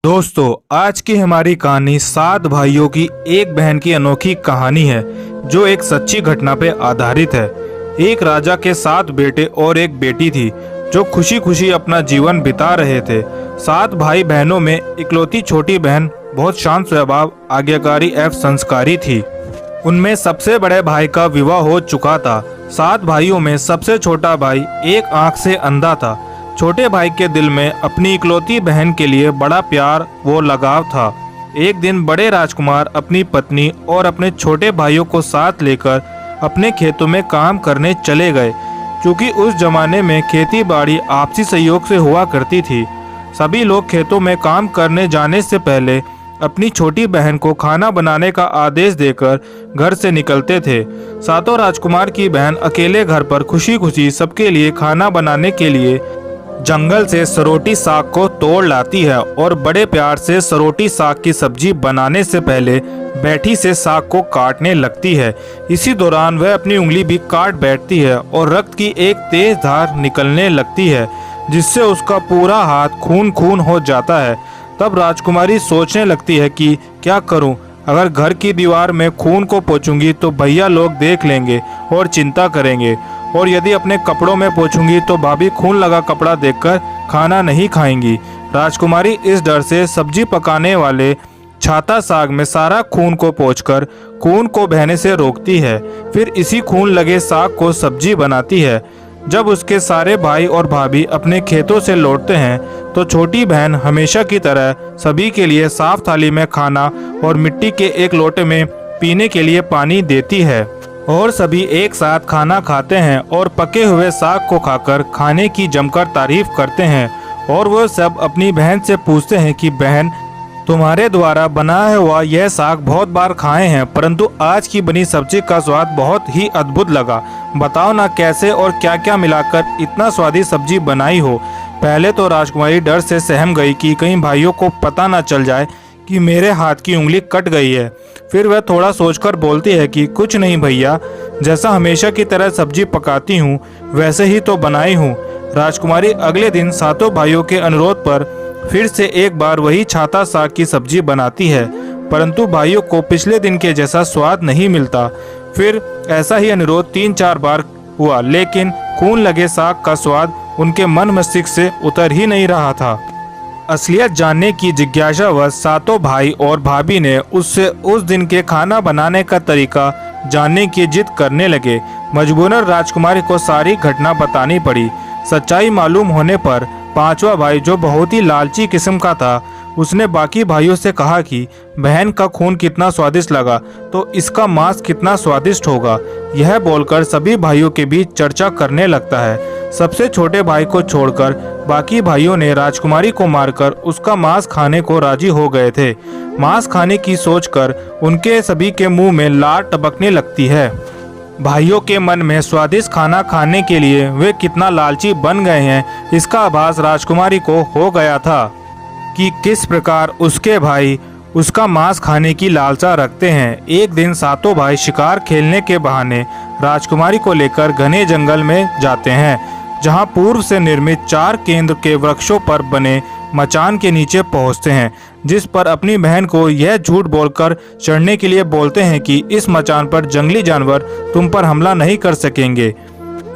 दोस्तों, आज की हमारी कहानी 7 भाइयों की एक बहन की अनोखी कहानी है जो एक सच्ची घटना पे आधारित है। एक राजा के 7 बेटे और एक बेटी थी जो खुशी खुशी अपना जीवन बिता रहे थे। 7 भाई बहनों में इकलौती छोटी बहन बहुत शांत स्वभाव, आज्ञाकारी एवं संस्कारी थी। उनमें सबसे बड़े भाई का विवाह हो चुका था। 7 भाइयों में सबसे छोटा भाई एक आंख से अंधा था। छोटे भाई के दिल में अपनी इकलौती बहन के लिए बड़ा प्यार वो लगाव था। एक दिन बड़े राजकुमार अपनी पत्नी और अपने छोटे भाइयों को साथ लेकर अपने खेतों में काम करने चले गए। क्योंकि उस जमाने में खेती बाड़ी आपसी सहयोग से हुआ करती थी, सभी लोग खेतों में काम करने जाने से पहले अपनी छोटी बहन को खाना बनाने का आदेश देकर घर से निकलते थे। सातों राजकुमार की बहन अकेले घर पर खुशी खुशी सबके लिए खाना बनाने के लिए जंगल से सरोटी साग को तोड़ लाती है और बड़े प्यार से सरोटी साग की सब्जी बनाने से पहले बैठी से साग को काटने लगती है। इसी दौरान वह अपनी उंगली भी काट बैठती है और रक्त की एक तेज धार निकलने लगती है जिससे उसका पूरा हाथ खून खून हो जाता है। तब राजकुमारी सोचने लगती है कि क्या करूं? अगर घर की दीवार में खून को पोंछूंगी तो भैया लोग देख लेंगे और चिंता करेंगे, और यदि अपने कपड़ों में पोंछूंगी तो भाभी खून लगा कपड़ा देखकर खाना नहीं खाएंगी। राजकुमारी इस डर से सब्जी पकाने वाले छाता साग में सारा खून को पोंछकर खून को बहने से रोकती है। फिर इसी खून लगे साग को सब्जी बनाती है। जब उसके सारे भाई और भाभी अपने खेतों से लौटते हैं तो छोटी बहन हमेशा की तरह सभी के लिए साफ थाली में खाना और मिट्टी के एक लोटे में पीने के लिए पानी देती है, और सभी एक साथ खाना खाते हैं और पके हुए साग को खाकर खाने की जमकर तारीफ करते हैं। और वह सब अपनी बहन से पूछते हैं कि बहन, तुम्हारे द्वारा बनाया हुआ यह साग बहुत बार खाए हैं, परंतु आज की बनी सब्जी का स्वाद बहुत ही अद्भुत लगा। बताओ ना कैसे और क्या क्या मिलाकर इतना स्वादिष्ट सब्जी बनाई हो। पहले तो राजकुमारी डर से सहम गई कि कहीं भाइयों को पता ना चल जाए कि मेरे हाथ की उंगली कट गई है। फिर वह थोड़ा सोचकर बोलती है कि कुछ नहीं भैया, जैसा हमेशा की तरह सब्जी पकाती हूँ वैसे ही तो बनाई हूँ। राजकुमारी अगले दिन सातों भाइयों के अनुरोध पर फिर से एक बार वही छाता साग की सब्जी बनाती है, परंतु भाइयों को पिछले दिन के जैसा स्वाद नहीं मिलता। फिर ऐसा ही अनुरोध 3-4 बार हुआ, लेकिन खून लगे साग का स्वाद उनके मन मस्तिष्क से उतर ही नहीं रहा था। असलियत जानने की जिज्ञासावश सातों भाई और भाभी ने उससे उस दिन के खाना बनाने का तरीका जानने की जिद करने लगे। मजबूरन राजकुमारी को सारी घटना बतानी पड़ी। सच्चाई मालूम होने पर 5वां भाई, जो बहुत ही लालची किस्म का था, उसने बाकी भाइयों से कहा कि बहन का खून कितना स्वादिष्ट लगा तो इसका मांस कितना स्वादिष्ट होगा। यह बोलकर सभी भाइयों के बीच चर्चा करने लगता है। सबसे छोटे भाई को छोड़कर बाकी भाइयों ने राजकुमारी को मारकर उसका मांस खाने को राजी हो गए थे। मांस खाने की सोचकर उनके सभी के मुंह में लार टपकने लगती है। भाइयों के मन में स्वादिष्ट खाना खाने के लिए वे कितना लालची बन गए हैं, इसका आभास राजकुमारी को हो गया था कि किस प्रकार उसके भाई उसका मांस खाने की लालसा रखते हैं। एक दिन सातों भाई शिकार खेलने के बहाने राजकुमारी को लेकर घने जंगल में जाते हैं, जहां पूर्व से निर्मित 4 केंद्र के वृक्षों पर बने मचान के नीचे पहुंचते हैं, जिस पर अपनी बहन को यह झूठ बोलकर चढ़ने के लिए बोलते हैं कि इस मचान पर जंगली जानवर तुम पर हमला नहीं कर सकेंगे।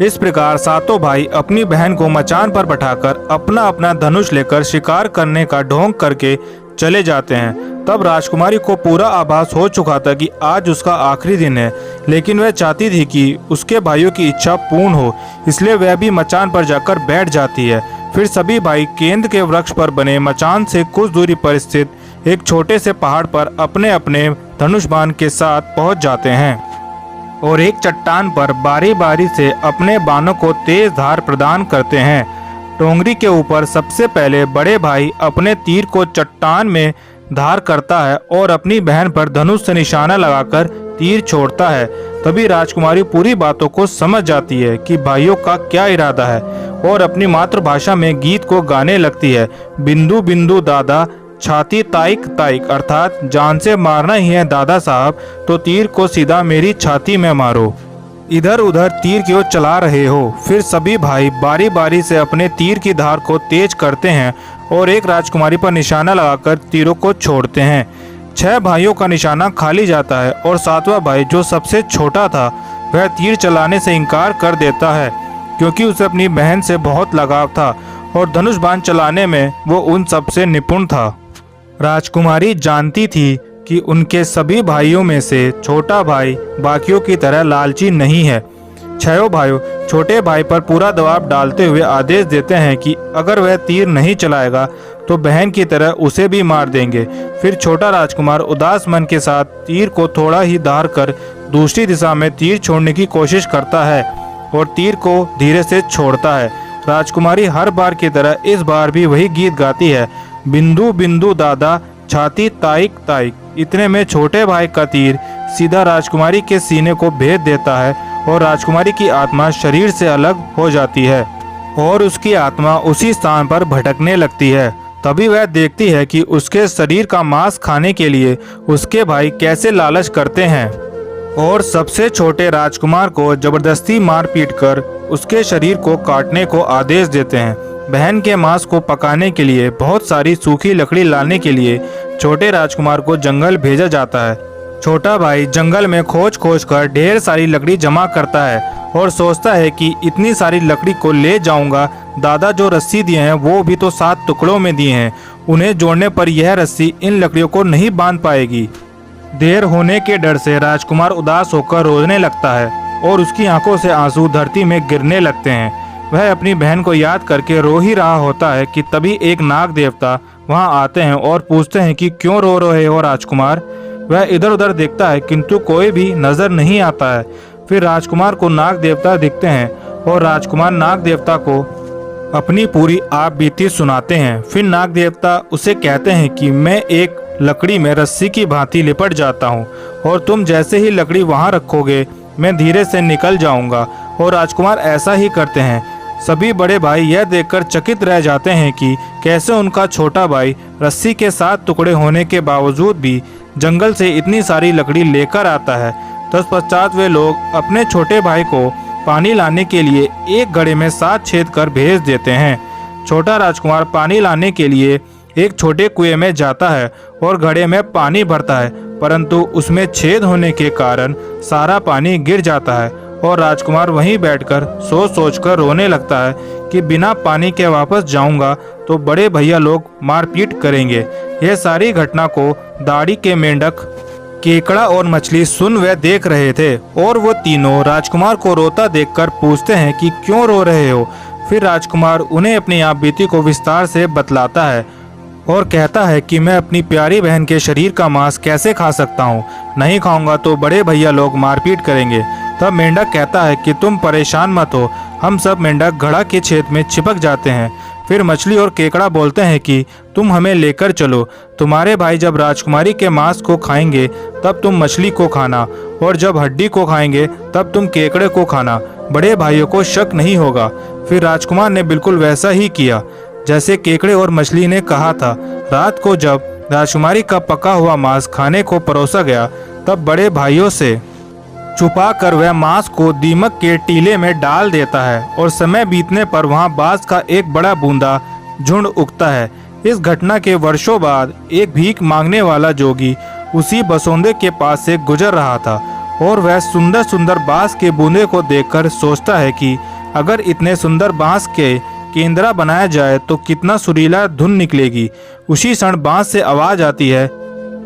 इस प्रकार सातों भाई अपनी बहन को मचान पर बैठाकर अपना अपना धनुष लेकर शिकार करने का ढोंग करके चले जाते हैं। तब राजकुमारी को पूरा आभास हो चुका था कि आज उसका आखिरी दिन है, लेकिन वह चाहती थी कि उसके भाइयों की इच्छा पूर्ण हो, इसलिए वह भी मचान पर जाकर बैठ जाती है। फिर सभी भाई केंद्र के वृक्ष पर बने मचान से कुछ दूरी पर स्थित एक छोटे से पहाड़ पर अपने अपने धनुष बाण के साथ पहुंच जाते हैं और एक चट्टान पर बारी बारी से अपने बाणों को तेज धार प्रदान करते हैं। टोंगरी के ऊपर सबसे पहले बड़े भाई अपने तीर को चट्टान में धार करता है और अपनी बहन पर धनुष से निशाना लगाकर तीर छोड़ता है। तभी राजकुमारी पूरी बातों को समझ जाती है कि भाइयों का क्या इरादा है और अपनी मातृभाषा में गीत को गाने लगती है। बिंदु बिंदु दादा छाती ताइक ताइक, अर्थात जान से मारना ही है दादा साहब तो तीर को सीधा मेरी छाती में मारो। इधर उधर तीर की ओर चला रहे हो। फिर सभी भाई बारी बारी से अपने तीर की धार को तेज करते हैं और एक राजकुमारी पर निशाना लगाकर तीरों को छोड़ते हैं। 6 भाइयों का निशाना खाली जाता है और 7वां भाई जो सबसे छोटा था वह तीर चलाने से इनकार कर देता है, क्योंकि उसे अपनी बहन से बहुत लगाव था और धनुष बाण चलाने में वो उन सबसे निपुण था। राजकुमारी जानती थी कि उनके सभी भाइयों में से छोटा भाई बाकियों की तरह लालची नहीं है। 6 भाइयों छोटे भाई पर पूरा दबाव डालते हुए आदेश देते हैं कि अगर वह तीर नहीं चलाएगा तो बहन की तरह उसे भी मार देंगे। फिर छोटा राजकुमार उदास मन के साथ तीर को थोड़ा ही धार कर दूसरी दिशा में तीर छोड़ने की कोशिश करता है और तीर को धीरे से छोड़ता है। राजकुमारी हर बार की तरह इस बार भी वही गीत गाती है, बिंदु बिंदु दादा छाती ताइक ताइक। इतने में छोटे भाई का तीर सीधा राजकुमारी के सीने को भेद देता है और राजकुमारी की आत्मा शरीर से अलग हो जाती है और उसकी आत्मा उसी स्थान पर भटकने लगती है। तभी वह देखती है कि उसके शरीर का मांस खाने के लिए उसके भाई कैसे लालच करते हैं और सबसे छोटे राजकुमार को जबरदस्ती मार पीट कर उसके शरीर को काटने को आदेश देते हैं। बहन के मांस को पकाने के लिए बहुत सारी सूखी लकड़ी लाने के लिए छोटे राजकुमार को जंगल भेजा जाता है। छोटा भाई जंगल में खोज खोज कर ढेर सारी लकड़ी जमा करता है और सोचता है कि इतनी सारी लकड़ी को ले जाऊंगा, दादा जो रस्सी दिए हैं वो भी तो 7 टुकड़ों में दिए हैं, उन्हें जोड़ने पर यह रस्सी इन लकड़ियों को नहीं बांध पाएगी। देर होने के डर से राजकुमार उदास होकर रोने लगता है और उसकी आंखों से आंसू धरती में गिरने लगते हैं। वह अपनी बहन को याद करके रो ही रहा होता है कि तभी एक नाग देवता वहां आते हैं और पूछते हैं कि क्यों रो रहे हो राजकुमार। वह इधर उधर देखता है किंतु कोई भी नजर नहीं आता है। फिर राजकुमार को नाग देवता दिखते हैं और राजकुमार नाग देवता को अपनी पूरी आप बीती सुनाते हैं। फिर नाग देवता उसे कहते हैं कि मैं एक लकड़ी में रस्सी की भांति लिपट जाता हूँ और तुम जैसे ही लकड़ी वहाँ रखोगे मैं धीरे से निकल जाऊंगा। और राजकुमार ऐसा ही करते हैं। सभी बड़े भाई यह देखकर चकित रह जाते हैं कि कैसे उनका छोटा भाई रस्सी के 7 टुकड़े होने के बावजूद भी जंगल से इतनी सारी लकड़ी लेकर आता है। तत्पश्चात वे लोग अपने छोटे भाई को पानी लाने के लिए एक घड़े में 7 छेद कर भेज देते हैं। छोटा राजकुमार पानी लाने के लिए एक छोटे कुएं में जाता है और घड़े में पानी भरता है, परंतु उसमें छेद होने के कारण सारा पानी गिर जाता है और राजकुमार वहीं बैठकर सोच कर रोने लगता है कि बिना पानी के वापस जाऊंगा तो बड़े भैया लोग मारपीट करेंगे। यह सारी घटना को दाढ़ी के मेंढक, केकड़ा और मछली सुन व देख रहे थे और वो तीनों राजकुमार को रोता देखकर पूछते हैं कि क्यों रो रहे हो। फिर राजकुमार उन्हें अपनी आप बीती को विस्तार से बतलाता है और कहता है कि मैं अपनी प्यारी बहन के शरीर का मांस कैसे खा सकता हूँ, नहीं खाऊंगा तो बड़े भैया लोग मारपीट करेंगे। तब मेंढक कहता है कि तुम परेशान मत हो, हम सब मेंढक घड़ा के छेद में चिपक जाते हैं। फिर मछली और केकड़ा बोलते हैं कि तुम हमें लेकर चलो, तुम्हारे भाई जब राजकुमारी के मांस को खाएंगे तब तुम मछली को खाना और जब हड्डी को खाएंगे तब तुम केकड़े को खाना, बड़े भाइयों को शक नहीं होगा। फिर राजकुमार ने बिल्कुल वैसा ही किया जैसे केकड़े और मछली ने कहा था। रात को जब राजकुमारी का पका हुआ मांस खाने को परोसा गया तब बड़े भाइयों से छुपा कर वह मांस को दीमक के टीले में डाल देता है और समय बीतने पर वहां बांस का एक बड़ा बूंदा झुंड उगता है। इस घटना के वर्षों बाद एक भीख मांगने वाला जोगी उसी बसोंदे के पास से गुजर रहा था और वह सुंदर सुंदर बांस के बूंदे को देखकर सोचता है कि अगर इतने सुंदर बांस के केंद्रा बनाया जाए तो कितना सुरीला धुन निकलेगी। उसी क्षण बांस से आवाज आती है,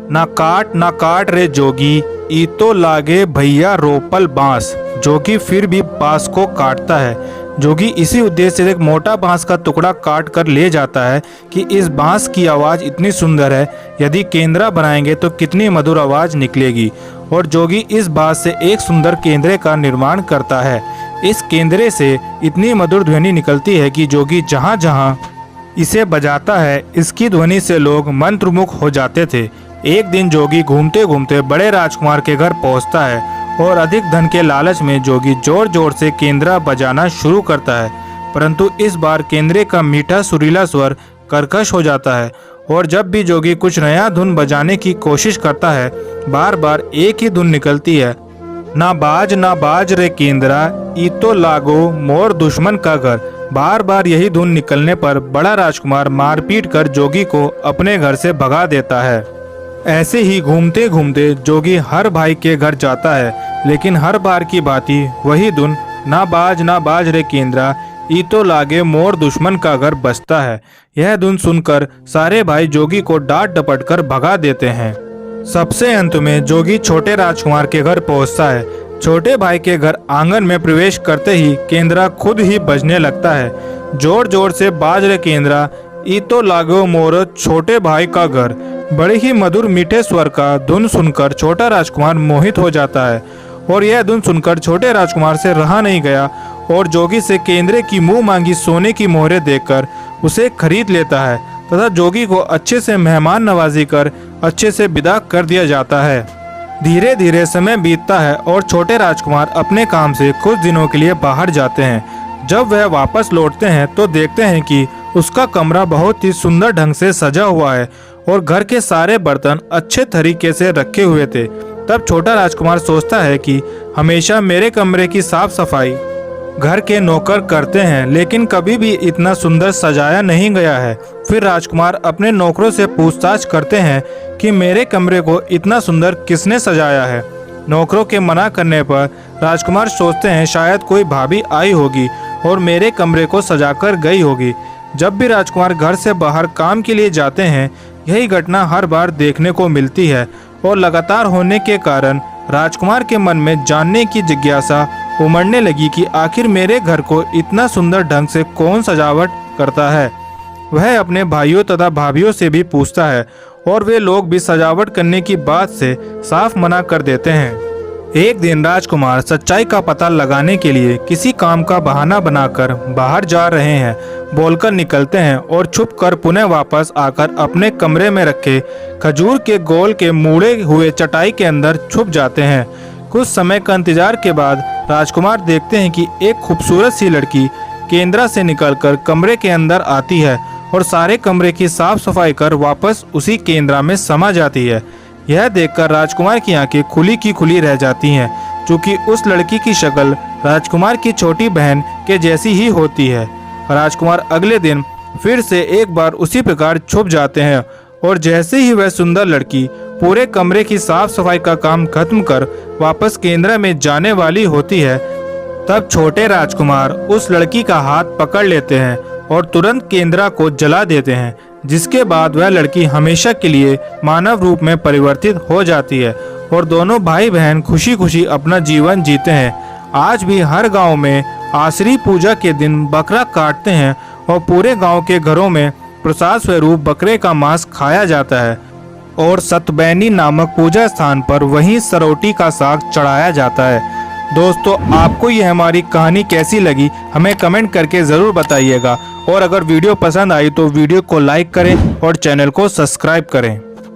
ना काट रे जोगी, ई तो लागे भैया रोपल बांस। जोगी फिर भी बांस को काटता है। जोगी इसी उद्देश्य से एक मोटा बांस का टुकड़ा काट कर ले जाता है कि इस बांस की आवाज इतनी सुंदर है, यदि केंद्रा बनाएंगे तो कितनी मधुर आवाज निकलेगी। और जोगी इस बांस से एक सुंदर केंद्रे का निर्माण करता है। इस केंद्रे से इतनी मधुर ध्वनि निकलती है कि जोगी जहाँ जहाँ इसे बजाता है इसकी ध्वनि से लोग मंत्रमुग्ध हो जाते थे। एक दिन जोगी घूमते घूमते बड़े राजकुमार के घर पहुंचता है और अधिक धन के लालच में जोगी जोर जोर से केंद्रा बजाना शुरू करता है, परंतु इस बार केंद्रे का मीठा सुरीला स्वर कर्कश हो जाता है और जब भी जोगी कुछ नया धुन बजाने की कोशिश करता है बार बार एक ही धुन निकलती है ना बाज रे केंद्रा, ई तो लागो मोर दुश्मन का घर। बार बार यही धुन निकलने पर बड़ा राजकुमार मारपीट कर जोगी को अपने घर से भगा देता है। ऐसे ही घूमते घूमते जोगी हर भाई के घर जाता है, लेकिन हर बार की भांति वही धुन ना बाज रे केंद्रा, ई तो लागे मोर दुश्मन का घर बजता है। यह धुन सुनकर सारे भाई जोगी को डांट डपट कर भगा देते हैं। सबसे अंत में जोगी छोटे राजकुमार के घर पहुंचता है। छोटे भाई के घर आंगन में प्रवेश करते ही केंद्रा खुद ही बजने लगता है। जोर जोर से बाज रे केंद्रा, ई तो लागो मोर छोटे भाई का घर। बड़े ही मधुर मीठे स्वर का धुन सुनकर छोटा राजकुमार मोहित हो जाता है और यह धुन सुनकर छोटे राजकुमार से रहा नहीं गया और जोगी से केंद्रे की मुंह मांगी सोने की मोहरें देकर उसे खरीद लेता है तथा जोगी को अच्छे से मेहमान नवाजी कर अच्छे से विदा कर दिया जाता है। धीरे धीरे समय बीतता है और छोटे राजकुमार अपने काम से कुछ दिनों के लिए बाहर जाते हैं। जब वह वापस लौटते हैं तो देखते हैं कि उसका कमरा बहुत ही सुंदर ढंग से सजा हुआ है और घर के सारे बर्तन अच्छे तरीके से रखे हुए थे। तब छोटा राजकुमार सोचता है कि हमेशा मेरे कमरे की साफ सफाई घर के नौकर करते हैं, लेकिन कभी भी इतना सुंदर सजाया नहीं गया है। फिर राजकुमार अपने नौकरों से पूछताछ करते हैं कि मेरे कमरे को इतना सुंदर किसने सजाया है। नौकरों के मना करने पर राजकुमार सोचते हैं शायद कोई भाभी आई होगी और मेरे कमरे को सजाकर गई होगी। जब भी राजकुमार घर से बाहर काम के लिए जाते हैं, यही घटना हर बार देखने को मिलती है और लगातार होने के कारण राजकुमार के मन में जानने की जिज्ञासा उमड़ने लगी कि आखिर मेरे घर को इतना सुंदर ढंग से कौन सजावट करता है। वह अपने भाइयों तथा भाभियों से भी पूछता है और वे लोग भी सजावट करने की बात से साफ मना कर देते हैं। एक दिन राजकुमार सच्चाई का पता लगाने के लिए किसी काम का बहाना बनाकर बाहर जा रहे हैं, बोलकर निकलते हैं और छुपकर पुनः वापस आकर अपने कमरे में रखे खजूर के गोल के मुड़े हुए चटाई के अंदर छुप जाते हैं। कुछ समय का इंतजार के बाद राजकुमार देखते हैं कि एक खूबसूरत सी लड़की केंद्रा से निकलकर कमरे के अंदर आती है और सारे कमरे की साफ सफाई कर वापस उसी केंद्रा में समा जाती है। यह देखकर राजकुमार की आंखें खुली की खुली रह जाती हैं, क्योंकि उस लड़की की शक्ल राजकुमार की छोटी बहन के जैसी ही होती है। राजकुमार अगले दिन फिर से एक बार उसी प्रकार छुप जाते हैं और जैसे ही वह सुंदर लड़की पूरे कमरे की साफ सफाई का काम खत्म कर वापस केंद्रा में जाने वाली होती है, तब छोटे राजकुमार उस लड़की का हाथ पकड़ लेते हैं और तुरंत केंद्रा को जला देते हैं, जिसके बाद वह लड़की हमेशा के लिए मानव रूप में परिवर्तित हो जाती है और दोनों भाई बहन खुशी खुशी अपना जीवन जीते हैं। आज भी हर गांव में आसरी पूजा के दिन बकरा काटते हैं और पूरे गांव के घरों में प्रसाद स्वरूप बकरे का मांस खाया जाता है और सतबैनी नामक पूजा स्थान पर वहीं सरौटी का साग चढ़ाया जाता है। दोस्तों, आपको ये हमारी कहानी कैसी लगी हमें कमेंट करके ज़रूर बताइएगा और अगर वीडियो पसंद आई तो वीडियो को लाइक करें और चैनल को सब्सक्राइब करें।